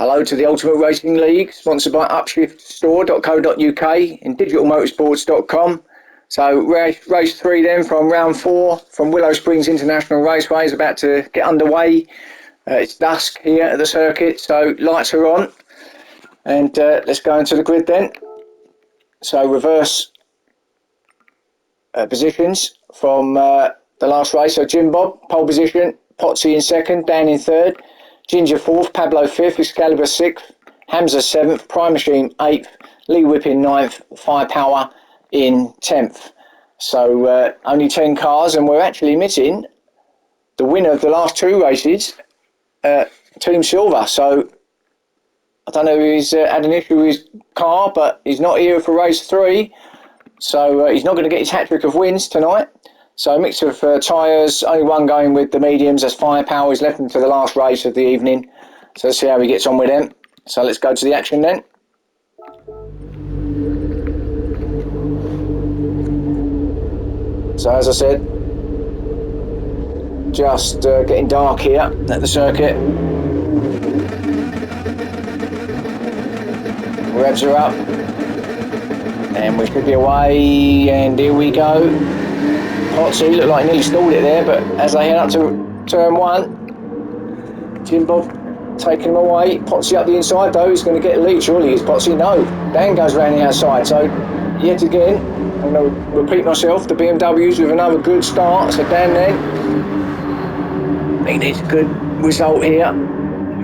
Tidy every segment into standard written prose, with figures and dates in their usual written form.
Hello to the Ultimate Racing League, sponsored by upshiftstore.co.uk and digitalmotorsports.com. So race 3 then from round 4 from Willow Springs International Raceway is about to get underway. It's dusk here at the circuit, so lights are on. And let's go into the grid then. So reverse positions from the last race. So Jim Bob, pole position, Potsy in second, Dan in third, Ginger fourth, Pablo fifth, Excalibur sixth, Hamza seventh, Prime Machine eighth, Lee Whip in ninth, Firepower in 10th. So only 10 cars, and we're actually missing the winner of the last 2 races, Team Silver. So I don't know if he's had an issue with his car, but he's not here for race 3. So he's not going to get his hat-trick of wins tonight. So a mix of tyres, only one going with the mediums as Firepower. He's left him to the last race of the evening. So let's see how he gets on with them. So let's go to the action then. So as I said, just getting dark here at the circuit. Revs are up. And we should be away, and here we go. Potsy looked like he nearly stalled it there, but as they head up to turn 1, Jim Bob taking him away. Potsy up the inside though, he's going to get a lead, surely is Potsy. No, Dan goes round the outside, so yet again, I'm going to repeat myself, the BMWs with another good start. So Dan then, he needs a good result here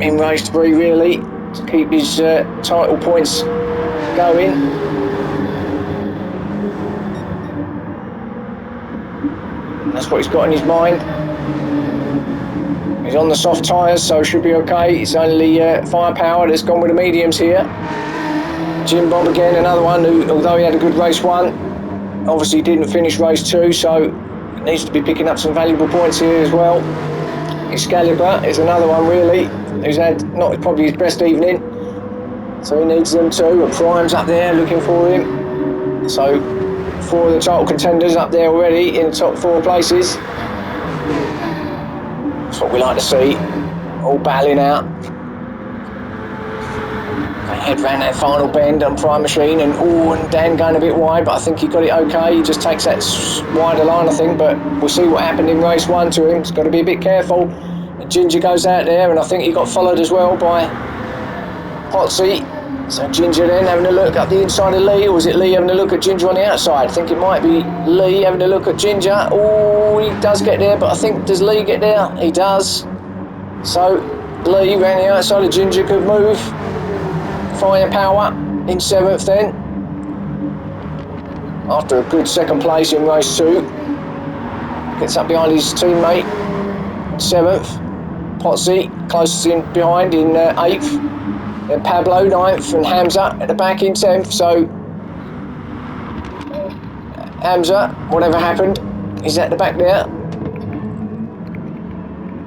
in race 3 really, to keep his title points going. That's what he's got in his mind. He's on the soft tyres, so should be okay. It's only Firepower that's gone with the mediums here. Jim Bob again, another one who, although he had a good race 1, obviously didn't finish race 2, so needs to be picking up some valuable points here as well. Excalibur is another one really, who's had not probably his best evening, so he needs them too. And Prime's up there looking for him. So 4 of the title contenders up there already in the top 4 places. That's what we like to see, all battling out. They head round that final bend on Prime Machine, and Dan going a bit wide, but I think he got it okay. He just takes that wider line, I think, but we'll see what happened in race 1 to him. He's got to be a bit careful. And Ginger goes out there, and I think he got followed as well by Potsy. So Ginger then having a look up the inside of Lee, or was it Lee having a look at Ginger on the outside? I think it might be Lee having a look at Ginger. Oh, he does get there, but I think, does Lee get there? He does. So Lee round the outside of Ginger, could move. Firepower in 7th then. After a good second place in race 2. Gets up behind his teammate, 7th. Potsy closest in behind in 8th. Then Pablo 9th, and Hamza at the back in 10th. So Hamza, whatever happened, he's at the back there.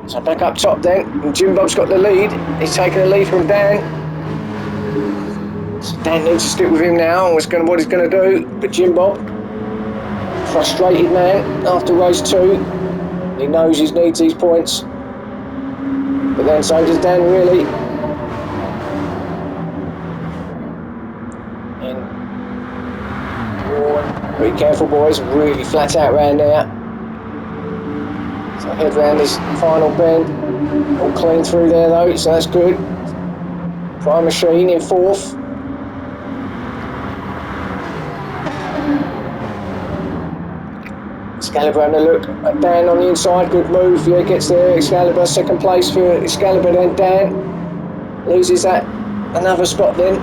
So back up top then, and Jim Bob's got the lead. He's taking the lead from Dan. So Dan needs to stick with him now, and what he's going to do. But Jim Bob, frustrated man after race 2. He knows he needs these points, but then so does Dan really. Be careful boys, really flat out round there. So head round this final bend, all clean through there though, so that's good. Prime Machine in 4th. Excalibur having a look at Dan on the inside, good move, yeah, gets there. Excalibur, 2nd place for Excalibur, then Dan loses that another spot then.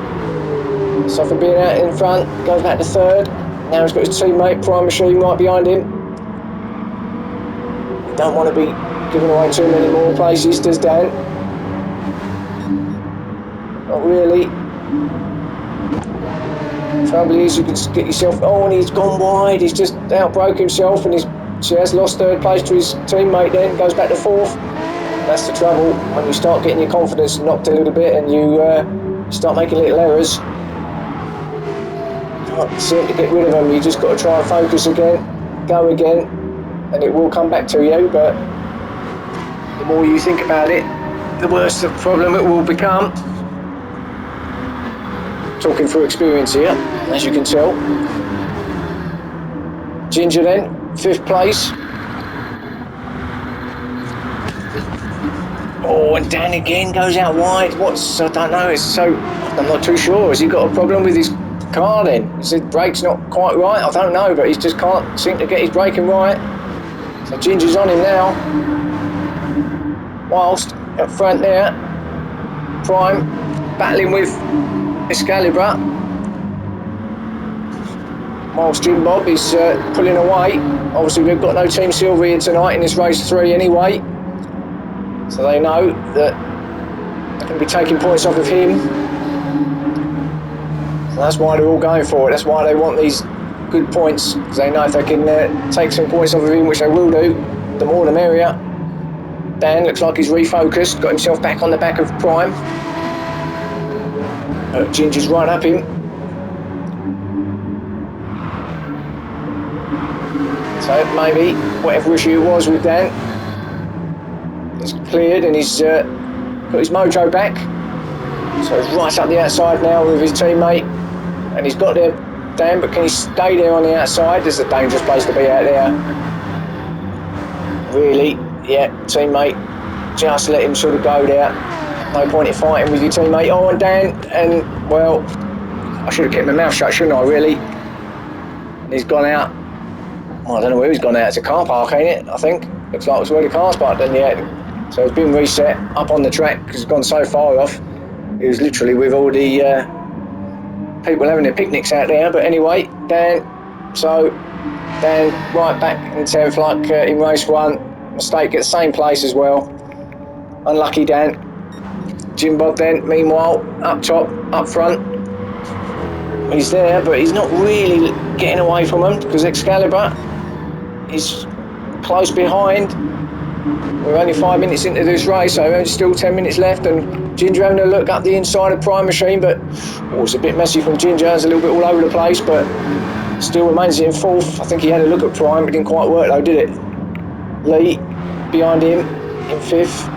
So from being out in front, goes back to 3rd. Now he's got his teammate, Prime Machine, right behind him. Don't want to be giving away too many more places, does Dan? Not really. Trouble is, you can get yourself... Oh, and he's gone wide. He's just outbroke himself, and he has lost 3rd place to his teammate then. Goes back to 4th. That's the trouble when you start getting your confidence knocked a little bit and you start making little errors. Seem to get rid of them. You just got to try and focus again, go again, and it will come back to you. But the more you think about it, the worse the problem it will become. talking through experience here, as you can tell. Ginger then, 5th place. Oh, and Dan again goes out wide. I don't know, I'm not too sure. Has he got a problem with his car then? Is his brake's not quite right? I don't know, but he just can't seem to get his braking right. So Ginger's on him now. Whilst up front there, Prime battling with Excalibur. Whilst Jim Bob is pulling away. Obviously we've got no Team Silver here tonight in this race 3 anyway. So they know that they're going to be taking points off of him. So that's why they're all going for it. That's why they want these good points. Because they know if they can take some points off of him, which they will do, the more the merrier. Dan looks like he's refocused, got himself back on the back of Prime. Ginger's right up him. So maybe whatever issue it was with Dan, it's cleared and he's got his mojo back. So he's right up the outside now with his teammate. And he's got there, Dan, but can he stay there on the outside? This is a dangerous place to be out there. Really, yeah, teammate, just let him sort of go there. No point in fighting with your teammate. Oh, and Dan, and well, I should have kept my mouth shut, shouldn't I, really? And he's gone out. Well, I don't know where he's gone out. It's a car park, ain't it? I think. Looks like it's where the car's parked then, yeah. So it's been reset up on the track because it's gone so far off. It was literally with all the people having their picnics out there. But anyway, Dan right back in 10th like in race 1. Mistake at the same place as well. Unlucky Dan. Jim Bob then, meanwhile, up top, up front. He's there, but he's not really getting away from him because Excalibur is close behind. We're only 5 minutes into this race, so there's still 10 minutes left, and Ginger having a look up the inside of Prime Machine, but it's a bit messy from Ginger. It's a little bit all over the place, but still remains in 4th. I think he had a look at Prime, but didn't quite work though, did it? Lee behind him in 5th,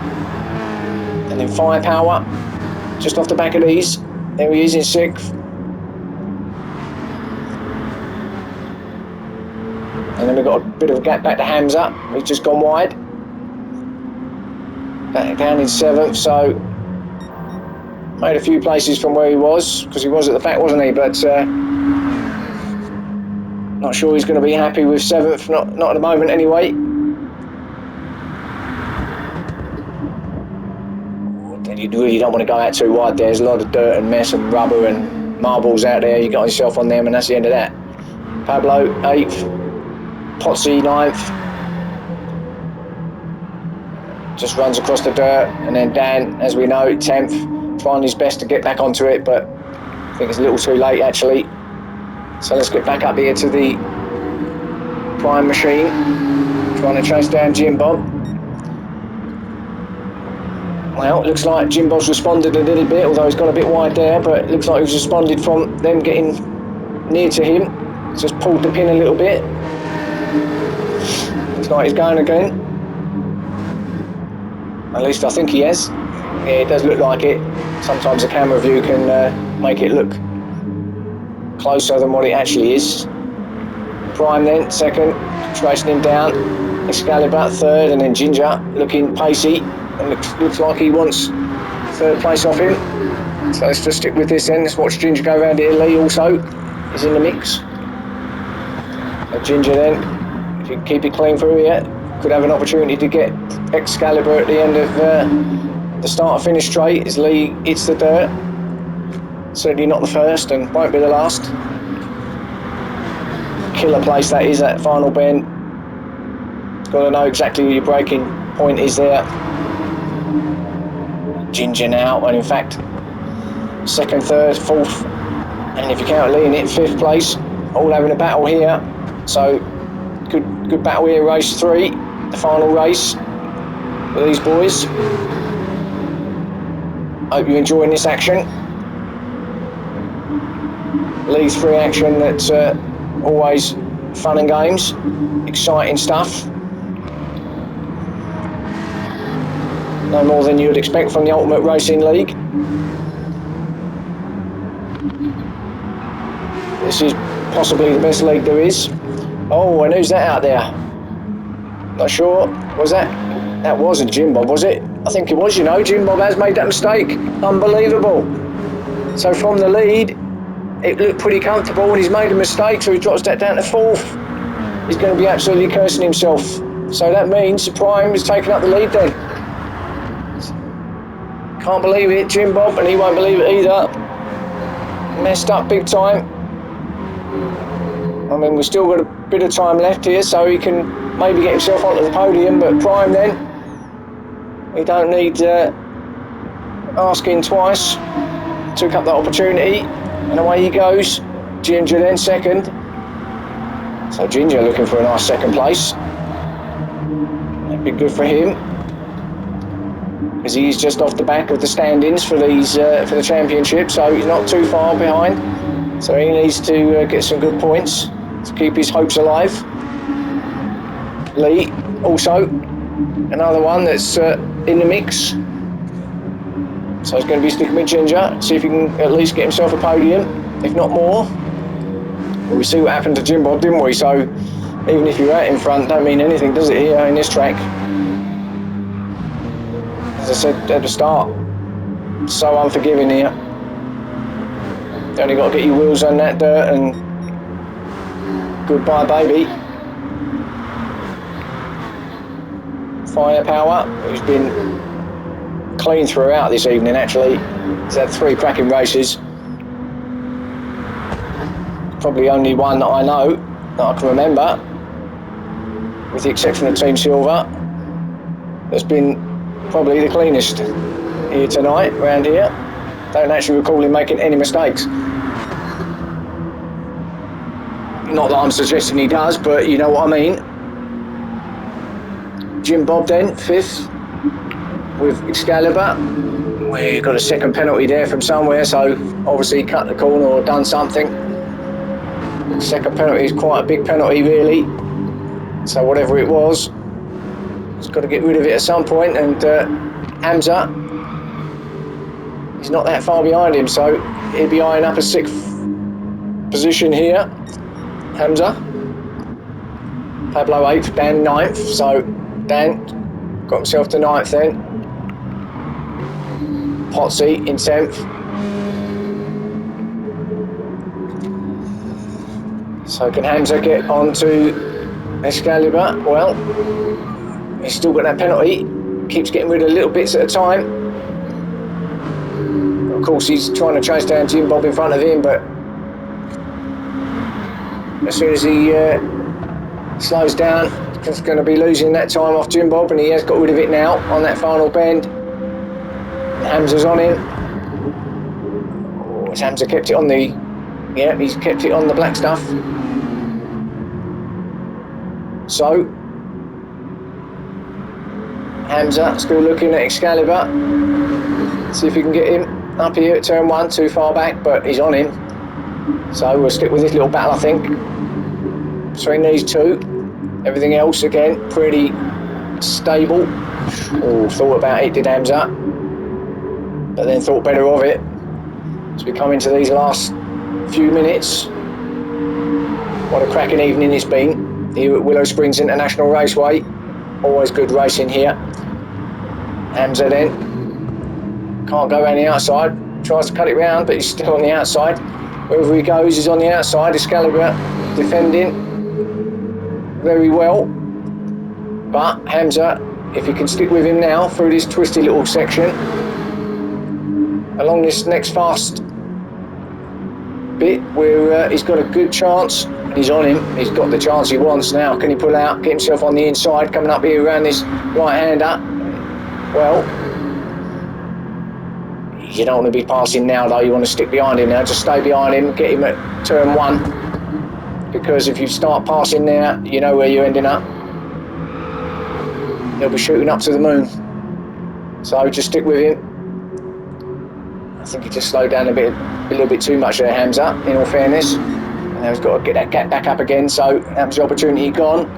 and then Firepower just off the back of these. There he is in 6th. And then we've got a bit of a gap back to Hamza. He's just gone wide. Back down in 7th, so made a few places from where he was, because he was at the back, wasn't he? But not sure he's going to be happy with 7th, not at the moment anyway. You really don't want to go out too wide. There's a lot of dirt and mess and rubber and marbles out there. You got yourself on them and that's the end of that. Pablo 8th. Potsy 9th, just runs across the dirt, and then Dan, as we know, 10th, trying his best to get back onto it, but I think it's a little too late actually. So let's get back up here to the Prime Machine, trying to chase down Jim Bob. Well, it looks like Jim Bob's responded a little bit, although he's got a bit wide there, but it looks like he's responded from them getting near to him. Just pulled the pin a little bit. Looks like he's going again. At least I think he has. Yeah, it does look like it. Sometimes the camera view can make it look closer than what it actually is. Prime then, 2nd, tracing him down. Excalibur 3rd, and then Ginger looking pacey. And looks like he wants 3rd place off him. So let's just stick with this then. Let's watch Ginger go around here. Lee also is in the mix. So Ginger then, if you can keep it clean through here, could have an opportunity to get Excalibur at the end of the start-finish straight as Lee hits the dirt. Certainly not the first and won't be the last. Killer place that is, that final bend. Got to know exactly where your braking point is there. Ginger now, and in fact, 2nd, 3rd, 4th, and if you count Lee in it, 5th place, all having a battle here. So good battle here, race 3, the final race for these boys. Hope you're enjoying this action. League 3 action that's always fun and games, exciting stuff. No more than you would expect from the Ultimate Racing League. This is possibly the best league there is. Oh, and who's that out there? Not sure. Was that? That wasn't Jim Bob, was it? I think it was, you know. Jim Bob has made that mistake. Unbelievable. So from the lead, it looked pretty comfortable and he's made a mistake, so he drops that down to 4th. He's going to be absolutely cursing himself. So that means Prime is taking up the lead then. Can't believe it, Jim Bob, and he won't believe it either. Messed up big time. I mean, we've still got a bit of time left here, so he can maybe get himself onto the podium, but Prime then, we don't need asking twice. Took up that opportunity, and away he goes. Ginger then 2nd. So Ginger looking for a nice 2nd place. That'd be good for him, because he's just off the back of the standings for these for the championship, so he's not too far behind. So he needs to get some good points to keep his hopes alive. Lee also another one that's in the mix. So he's going to be sticking with Ginger, see if he can at least get himself a podium, if not more. Well, we see what happened to Jim Bob, didn't we? So even if you're out in front, don't mean anything, does it, here in this track? As I said at the start, so unforgiving here. You only got to get your wheels on that dirt and goodbye, baby. Firepower, who's been clean throughout this evening actually. He's had 3 cracking races. Probably only one that I know, that I can remember, with the exception of Team Silver, that's been probably the cleanest here tonight, around here. Don't actually recall him making any mistakes. Not that I'm suggesting he does, but you know what I mean. Jim Bob then, 5th, with Excalibur. We've got a 2nd penalty there from somewhere, so obviously cut the corner or done something. 2nd penalty is quite a big penalty really, so whatever it was, he's got to get rid of it at some point. And Hamza, he's not that far behind him, so he'll be eyeing up a 6th position here. Hamza, Pablo 8th, Dan 9th, so Dan got himself to 9th then. Potsy in 10th. So can Hamza get on to Excalibur? Well, he's still got that penalty. Keeps getting rid of little bits at a time. Of course, he's trying to chase down Jim Bob in front of him, but as soon as he slows down, he's going to be losing that time off Jim Bob, and he has got rid of it now on that final bend. Hamza's on him. Oh, has Hamza kept it on the... Yeah, he's kept it on the black stuff. So, Hamza still looking at Excalibur. See if he can get him up here at turn 1, too far back, but he's on him. So we'll stick with this little battle, I think, between these two. Everything else, again, pretty stable. Oh, thought about it, did Hamza, but then thought better of it. As we come into these last few minutes, what a cracking evening it's been here at Willow Springs International Raceway. Always good racing here. Hamza then can't go around the outside, tries to cut it round, but he's still on the outside. Wherever he goes, he's on the outside. Excalibur defending very well, but Hamza, if he can stick with him now through this twisty little section along this next fast bit where he's got a good chance, and he's on him. He's got the chance he wants now. Can he pull out, get himself on the inside, coming up here around this right-hander? Well, you don't want to be passing now though. You want to stick behind him now. Just stay behind him, get him at turn 1, because if you start passing there, you know where you're ending up. He'll be shooting up to the moon. So just stick with him. I think he just slowed down a little bit too much there, Hamza, in all fairness. And now he's got to get that gap back up again, so that was the opportunity gone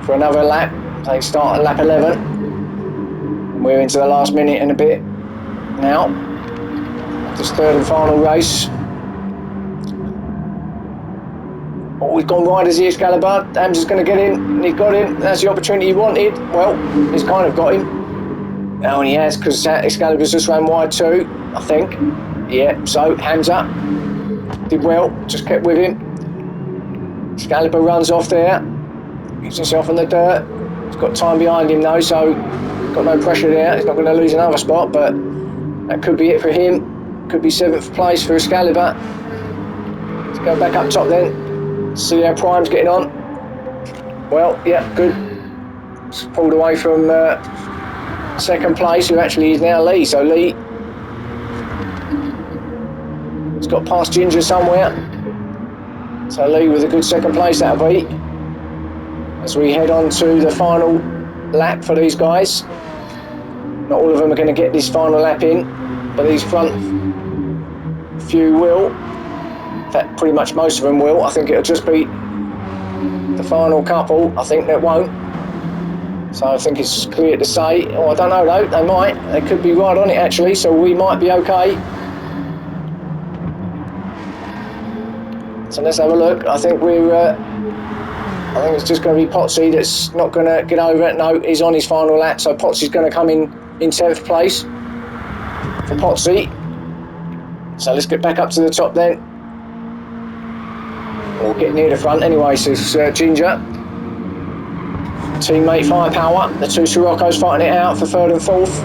for another lap. They start at lap 11. And we're into the last minute and a bit now. This 3rd and final race Oh, he's gone wide as the Excalibur. Hamza's going to get in, and he's got him. That's the opportunity he wanted. Well, he's kind of got him. Oh, and he has, because Excalibur's just ran wide too, I think. Yeah, so Hamza did well, just kept with him. Excalibur runs off there, gets himself in the dirt. He's got time behind him though, so got no pressure there. He's not going to lose another spot, but that could be it for him. Could be 7th place for Excalibur. Let's go back up top then. See how Prime's getting on. Well, yeah, good. It's pulled away from 2nd place, who actually is now Lee. So Lee has got past Ginger somewhere. So Lee with a good 2nd place, that'll be. As we head on to the final lap for these guys. Not all of them are going to get this final lap in, but these front few will. In fact, pretty much most of them will. I think it'll just be the final couple, I think, that won't. So I think it's clear to say. Oh, I don't know though, they might. They could be right on it actually, so we might be okay. So let's have a look. I think I think it's just going to be Potsy that's not going to get over it. No, he's on his final lap, so Potsy's going to come in 10th place for Potsy. So let's get back up to the top then. Or get near the front anyway, says Ginger. Teammate Firepower, the two Siroccos fighting it out for 3rd and 4th.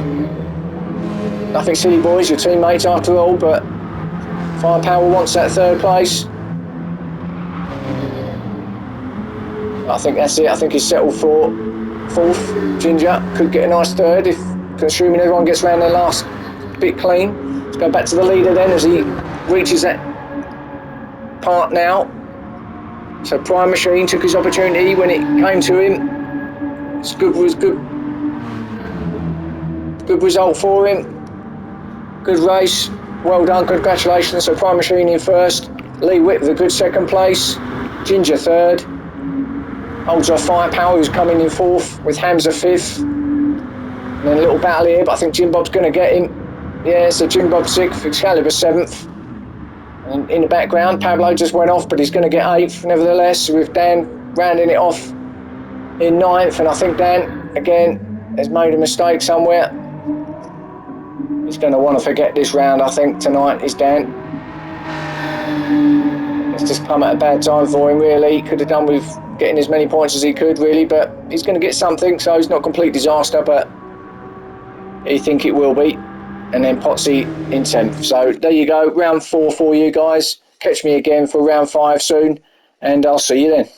Nothing silly boys, your teammates after all, but Firepower wants that 3rd place. I think that's it. I think he's settled for 4th. Ginger could get a nice 3rd if, assuming everyone gets round their last bit clean. Let's go back to the leader then as he reaches that part now. So Prime Machine took his opportunity when it came to him. It's good result for him. Good race. Well done. Congratulations. So Prime Machine in 1st. Lee Whip with a good 2nd place. Ginger 3rd. Holds off Firepower, who's coming in 4th, with Hamza 5th. And then a little battle here, but I think Jim Bob's going to get him. Yeah, so Jim Bob 6th, Excalibur 7th. And in the background, Pablo just went off, but he's going to get 8th nevertheless, with Dan rounding it off in 9th. And I think Dan, again, has made a mistake somewhere. He's going to want to forget this round, I think, tonight, is Dan. It's just come at a bad time for him, really. Could have done with getting as many points as he could, really, but he's going to get something, so he's not a complete disaster, but you think it will be. And then Potsy in 10th. So there you go, round 4 for you guys. Catch me again for round 5 soon, and I'll see you then.